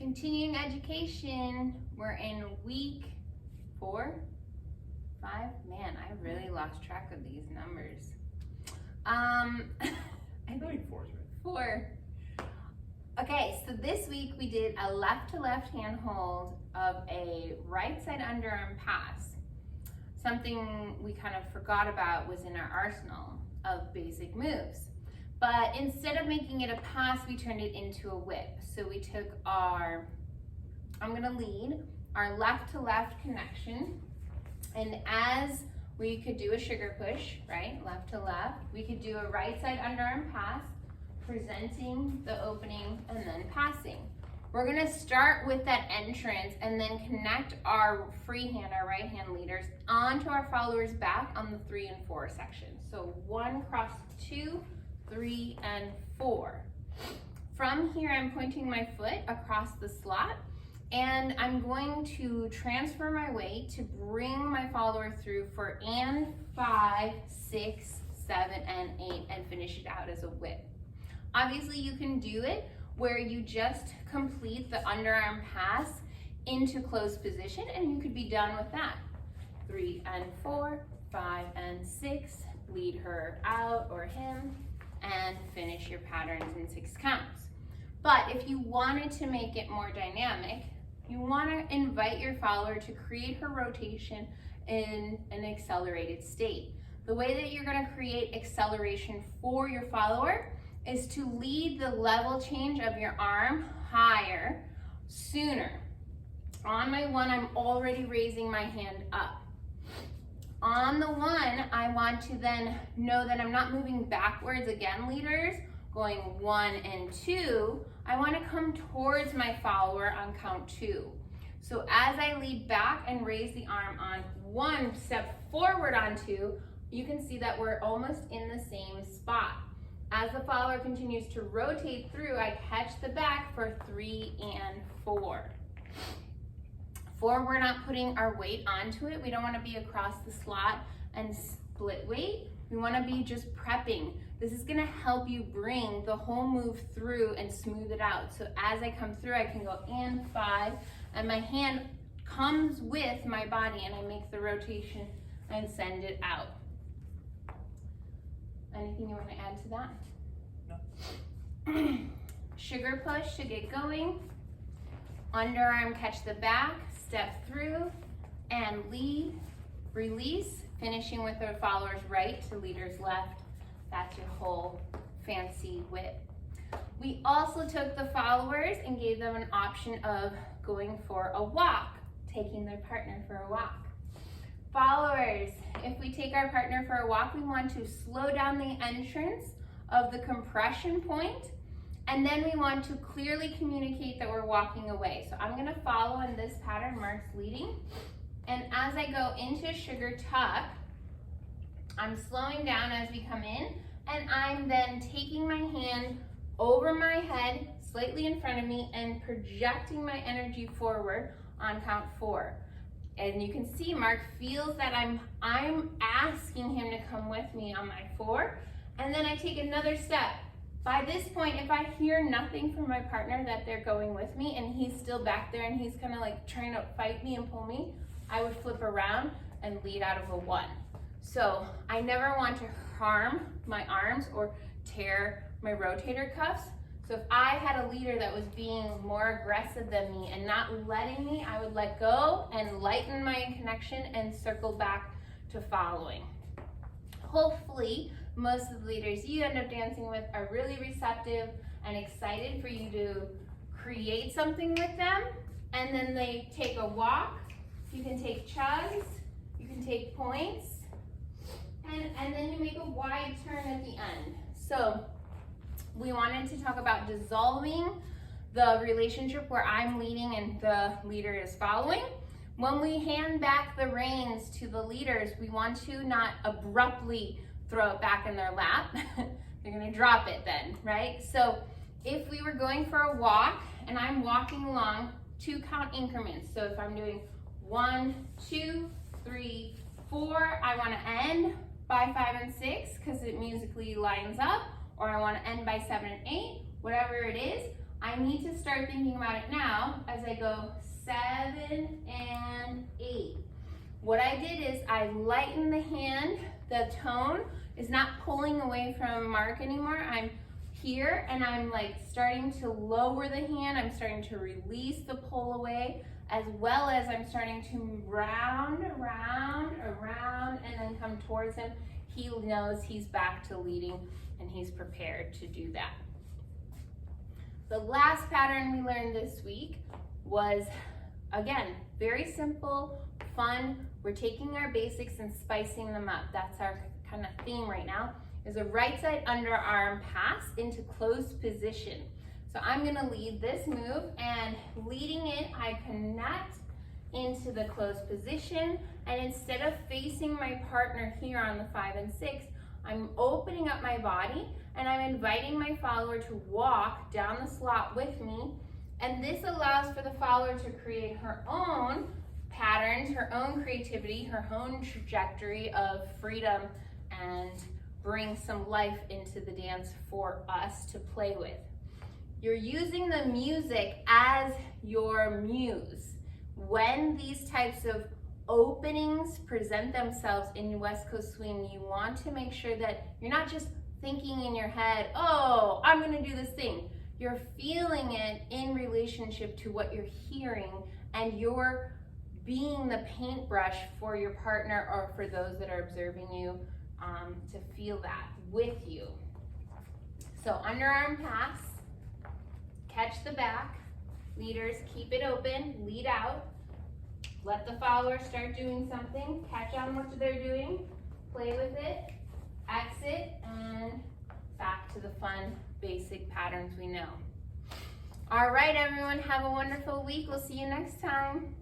Continuing education, we're in week 4, 5. Man, I really lost track of these numbers. I think 4 is right. 4. Okay, so this week we did a left to left hand hold of a right side underarm pass. Something we kind of forgot about was in our arsenal of basic moves. But instead of making it a pass, we turned it into a whip. So we took our, I'm gonna lead, our left to left connection. And as we could do a sugar push, right, left to left, we could do a right side underarm pass, presenting the opening and then passing. We're gonna start with that entrance and then connect our free hand, our right hand leaders, onto our followers' back on the 3 and 4 section. So 1 cross 2, 3 and 4. From here, I'm pointing my foot across the slot and I'm going to transfer my weight to bring my follower through for and 5, 6, 7, and 8 and finish it out as a whip. Obviously, you can do it where you just complete the underarm pass into closed position and you could be done with that. 3 and 4, 5 and 6, lead her out or him, and finish your patterns in 6 counts. But if you wanted to make it more dynamic, you want to invite your follower to create her rotation in an accelerated state. The way that you're going to create acceleration for your follower is to lead the level change of your arm higher sooner. On my 1, I'm already raising my hand up. On the 1, I want to then know that I'm not moving backwards again, leaders, going 1 and 2. I want to come towards my follower on count 2. So as I lead back and raise the arm on 1, step forward on 2, you can see that we're almost in the same spot. As the follower continues to rotate through, I catch the back for 3 and 4. 4, we're not putting our weight onto it. We don't want to be across the slot and split weight. We want to be just prepping. This is going to help you bring the whole move through and smooth it out. So as I come through, I can go and 5, and my hand comes with my body and I make the rotation and send it out. Anything you want to add to that? No. Sugar push to get going. Underarm catch the back, step through, and lead, release, finishing with our follower's right to leader's left. That's your whole fancy whip. We also took the followers and gave them an option of going for a walk, taking their partner for a walk. Followers, if we take our partner for a walk, we want to slow down the entrance of the compression point, and then we want to clearly communicate that we're walking away. So I'm gonna follow in this pattern, Mark's leading, and as I go into a sugar tuck, I'm slowing down as we come in, and I'm then taking my hand over my head, slightly in front of me, and projecting my energy forward on count 4. And you can see Mark feels that I'm asking him to come with me on my 4, and then I take another step. By this point, if I hear nothing from my partner that they're going with me and he's still back there and he's kind of like trying to fight me and pull me, I would flip around and lead out of a 1. So I never want to harm my arms or tear my rotator cuffs. So if I had a leader that was being more aggressive than me and not letting me, I would let go and lighten my connection and circle back to following. Hopefully, most of the leaders you end up dancing with are really receptive and excited for you to create something with them. And then they take a walk. You can take chugs. You can take points. And then you make a wide turn at the end. So we wanted to talk about dissolving the relationship where I'm leading and the leader is following. When we hand back the reins to the leaders, we want to not abruptly throw it back in their lap. They're gonna drop it then, right? So if we were going for a walk and I'm walking along 2 count increments. So if I'm doing 1, 2, 3, 4, I wanna end by 5 and 6 because it musically lines up, or I wanna end by 7 and 8, whatever it is, I need to start thinking about it now as I go 7 and 8. What I did is I lightened the hand. The tone is not pulling away from Mark anymore. I'm here and I'm like starting to lower the hand. I'm starting to release the pull away, as well as I'm starting to round, around, and then come towards him. He knows he's back to leading and he's prepared to do that. The last pattern we learned this week was, again, very simple, fun. We're taking our basics and spicing them up. That's our kind of theme right now, is a right side underarm pass into closed position. So I'm gonna lead this move, and leading it, I connect into the closed position, and instead of facing my partner here on the 5 and 6, I'm opening up my body and I'm inviting my follower to walk down the slot with me. And this allows for the follower to create her own patterns, her own creativity, her own trajectory of freedom, and bring some life into the dance for us to play with. You're using the music as your muse. When these types of openings present themselves in West Coast Swing, you want to make sure that you're not just thinking in your head, oh, I'm gonna do this thing. You're feeling it in relationship to what you're hearing, and you're being the paintbrush for your partner or for those that are observing you to feel that with you. So underarm pass, catch the back. Leaders, keep it open, lead out. Let the follower start doing something, catch on what they're doing, play with it, exit, and back to the fun, basic patterns we know. All right, everyone, have a wonderful week. We'll see you next time.